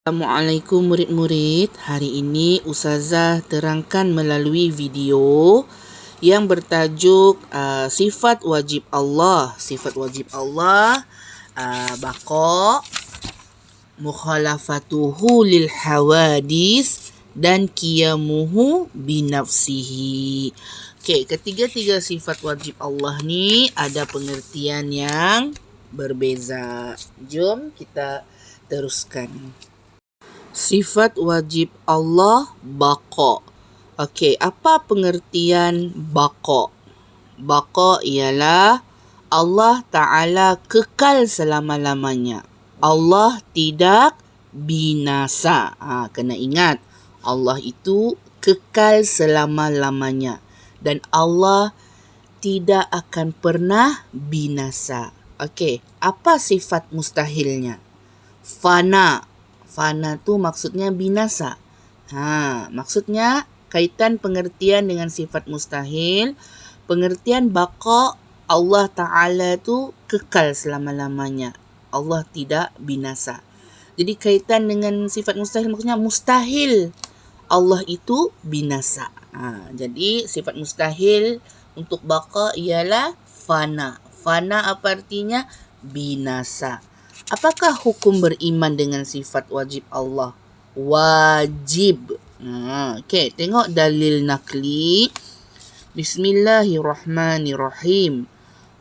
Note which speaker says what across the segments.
Speaker 1: Assalamualaikum murid-murid. Hari ini Ustazah terangkan melalui video yang bertajuk sifat wajib Allah. Sifat wajib Allah, baqa, mukhalafatuhu lil hawadis dan qiyamuhu binafsihi. Okey, ketiga-tiga sifat wajib Allah ni ada pengertian yang berbeza. Jom kita teruskan. Sifat wajib Allah baqa. Okey, apa pengertian baqa? Baqa ialah Allah Ta'ala kekal selama-lamanya. Allah tidak binasa. Kena ingat, Allah itu kekal selama-lamanya. Dan Allah tidak akan pernah binasa. Okey, apa sifat mustahilnya? Fana. Fana tu maksudnya binasa. Maksudnya kaitan pengertian dengan sifat mustahil. Pengertian baqa, Allah Ta'ala tu kekal selama-lamanya. Allah tidak binasa. Jadi kaitan dengan sifat mustahil maksudnya mustahil Allah itu binasa. Jadi sifat mustahil untuk baqa ialah fana. Fana apa artinya? Binasa. Apakah hukum beriman dengan sifat wajib Allah? Wajib. Okey, tengok dalil nakli. Bismillahirrahmanirrahim.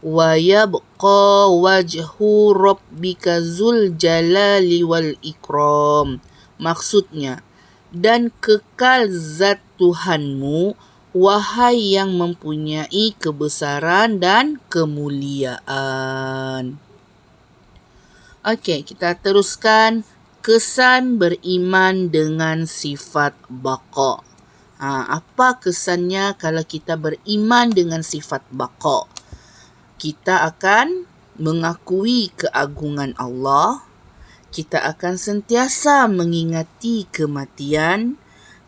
Speaker 1: Wa yabqa wajhu rabbika zul jalali wal ikram. Maksudnya, dan kekal zat Tuhanmu, wahai yang mempunyai kebesaran dan kemuliaan. Okey, kita teruskan kesan beriman dengan sifat baqa. Apa kesannya kalau kita beriman dengan sifat baqa? Kita akan mengakui keagungan Allah. Kita akan sentiasa mengingati kematian.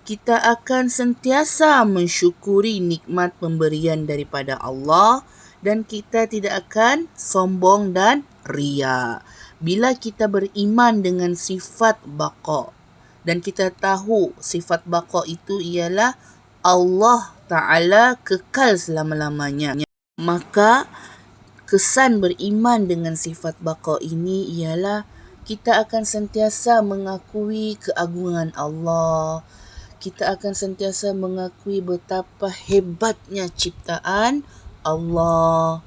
Speaker 1: Kita akan sentiasa mensyukuri nikmat pemberian daripada Allah. Dan kita tidak akan sombong dan ria. Bila kita beriman dengan sifat baqa dan kita tahu sifat baqa itu ialah Allah Ta'ala kekal selama-lamanya, maka kesan beriman dengan sifat baqa ini ialah kita akan sentiasa mengakui keagungan Allah. Kita akan sentiasa mengakui betapa hebatnya ciptaan Allah.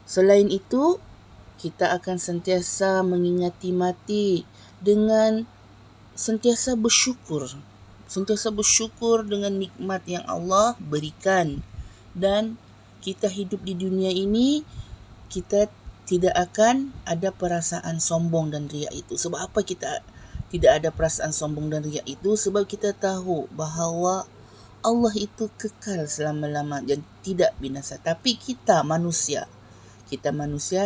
Speaker 1: Selain itu, kita akan sentiasa mengingati mati dengan sentiasa bersyukur. Sentiasa bersyukur dengan nikmat yang Allah berikan. Dan kita hidup di dunia ini, kita tidak akan ada perasaan sombong dan riak itu. Sebab apa kita tidak ada perasaan sombong dan riak itu? Sebab kita tahu bahawa Allah itu kekal selama-lamanya dan tidak binasa. Tapi kita manusia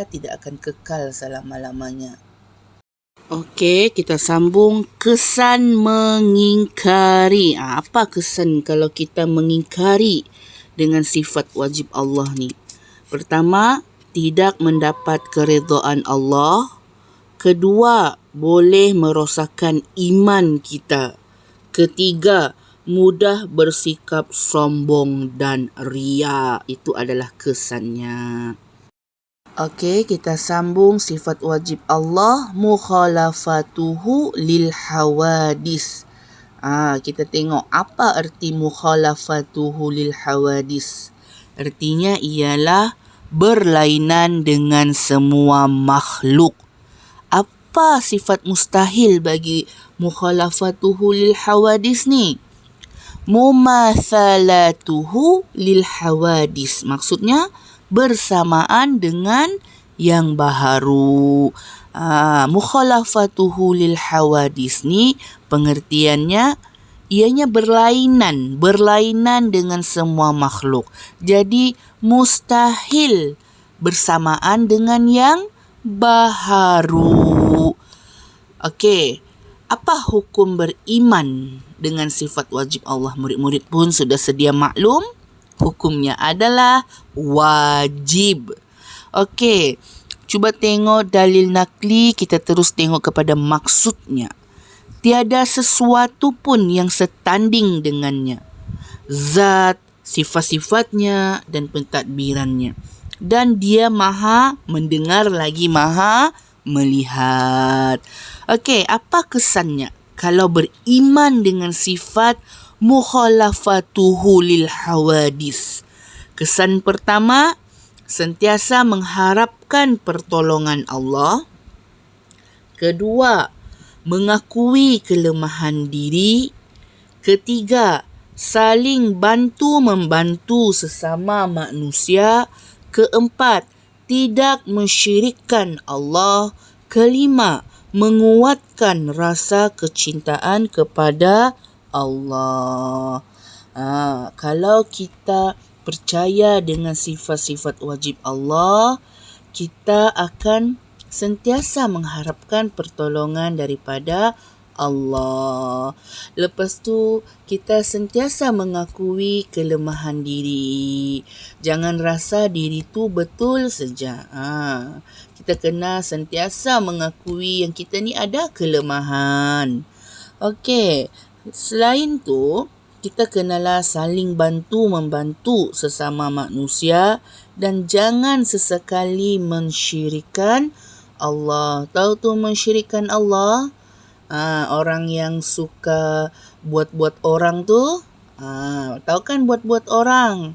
Speaker 1: tidak akan kekal selama-lamanya. Okey, kita sambung kesan mengingkari. Apa kesan kalau kita mengingkari dengan sifat wajib Allah ni? Pertama, tidak mendapat keredaan Allah. Kedua, boleh merosakkan iman kita. Ketiga, mudah bersikap sombong dan ria. Itu adalah kesannya. Okey, kita sambung sifat wajib Allah, mukhalafatuhu lil hawadis. Kita tengok apa arti mukhalafatuhu lil hawadis. Artinya ialah berlainan dengan semua makhluk. Apa sifat mustahil bagi mukhalafatuhu lil hawadis ni? Mumathalatuhu lil hawadis. Maksudnya bersamaan dengan yang baharu. Mukhalafatuhu lil hawadis ni pengertiannya ianya berlainan dengan semua makhluk. Jadi mustahil bersamaan dengan yang baharu. Okey, apa hukum beriman dengan sifat wajib Allah? Murid-murid pun sudah sedia maklum. Hukumnya adalah wajib. Okey, cuba tengok dalil nakli. Kita terus tengok kepada maksudnya. Tiada sesuatu pun yang setanding dengannya. Zat, sifat-sifatnya dan pentadbirannya. Dan dia maha mendengar lagi maha melihat. Okey, apa kesannya kalau beriman dengan sifat mukhalafatuhu lil hawadis? Kesan pertama, sentiasa mengharapkan pertolongan Allah. Kedua, mengakui kelemahan diri. Ketiga, saling bantu-membantu sesama manusia. Keempat, tidak mensyirikkan Allah. Kelima, menguatkan rasa kecintaan kepada Allah. Kalau kita percaya dengan sifat-sifat wajib Allah, kita akan sentiasa mengharapkan pertolongan daripada Allah. Lepas tu, kita sentiasa mengakui kelemahan diri. Jangan rasa diri tu betul saja. Kita kena sentiasa mengakui yang kita ni ada kelemahan. Okey, selain tu, kita kenalah saling bantu-membantu sesama manusia dan jangan sesekali mensyirikkan Allah. Tahu tu mensyirikkan Allah? Orang yang suka buat-buat orang tu. Tahu kan buat-buat orang?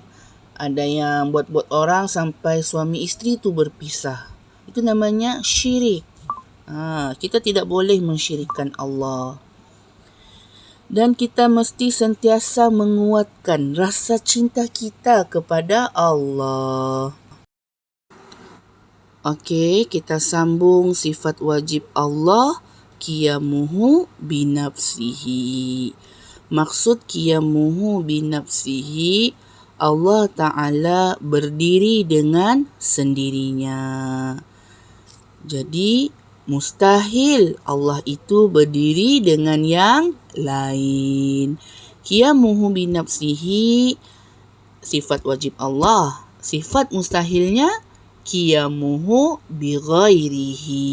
Speaker 1: Ada yang buat-buat orang sampai suami isteri tu berpisah. Itu namanya syirik. Kita tidak boleh mensyirikkan Allah. Dan kita mesti sentiasa menguatkan rasa cinta kita kepada Allah. Okey, kita sambung sifat wajib Allah, qiyamuhu binafsihi. Maksud qiyamuhu binafsihi, Allah Ta'ala berdiri dengan sendirinya. Jadi, mustahil Allah itu berdiri dengan yang lain. Qiyamuhu binafsihi, sifat wajib Allah. Sifat mustahilnya, qiyamuhu bighairihi.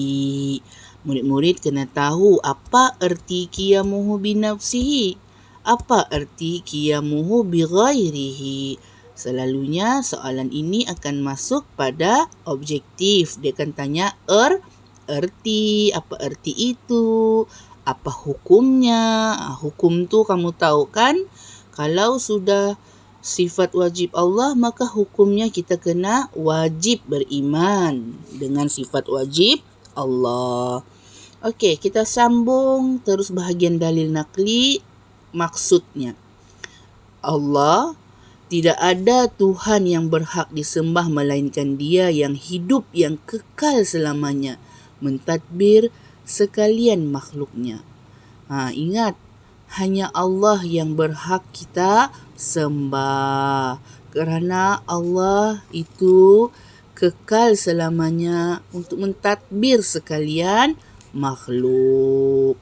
Speaker 1: Murid-murid kena tahu apa erti qiyamuhu binafsihi. Apa erti qiyamuhu bighairihi. Selalunya soalan ini akan masuk pada objektif. Dia akan tanya erti, apa erti itu, apa hukumnya. Hukum tu kamu tahu kan? Kalau sudah sifat wajib Allah, maka hukumnya kita kena wajib beriman dengan sifat wajib Allah. Okey, kita sambung terus bahagian dalil nakli. Maksudnya, Allah, tidak ada Tuhan yang berhak disembah melainkan Dia yang hidup, yang kekal selamanya, mentadbir sekalian makhluknya. Ingat, hanya Allah yang berhak kita sembah. Kerana Allah itu kekal selamanya untuk mentadbir sekalian makhluk.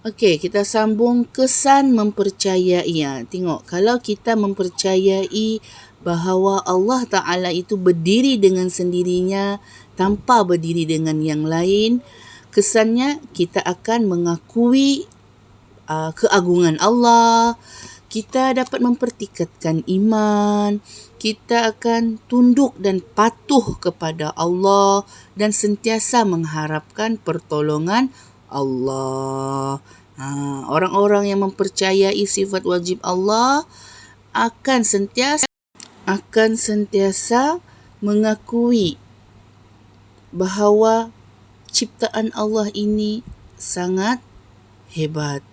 Speaker 1: Okey, kita sambung kesan mempercayai. Tengok, kalau kita mempercayai bahawa Allah Ta'ala itu berdiri dengan sendirinya tanpa berdiri dengan yang lain, kesannya kita akan mengakui keagungan Allah, kita dapat mempertikatkan iman, kita akan tunduk dan patuh kepada Allah dan sentiasa mengharapkan pertolongan Allah. Orang-orang yang mempercayai sifat wajib Allah akan sentiasa mengakui bahawa ciptaan Allah ini sangat hebat.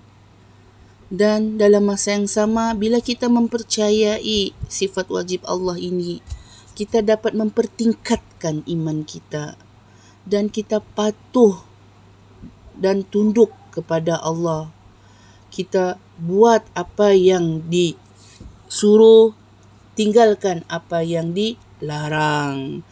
Speaker 1: Dan dalam masa yang sama, bila kita mempercayai sifat wajib Allah ini, kita dapat mempertingkatkan iman kita dan kita patuh dan tunduk kepada Allah. Kita buat apa yang disuruh, tinggalkan apa yang dilarang.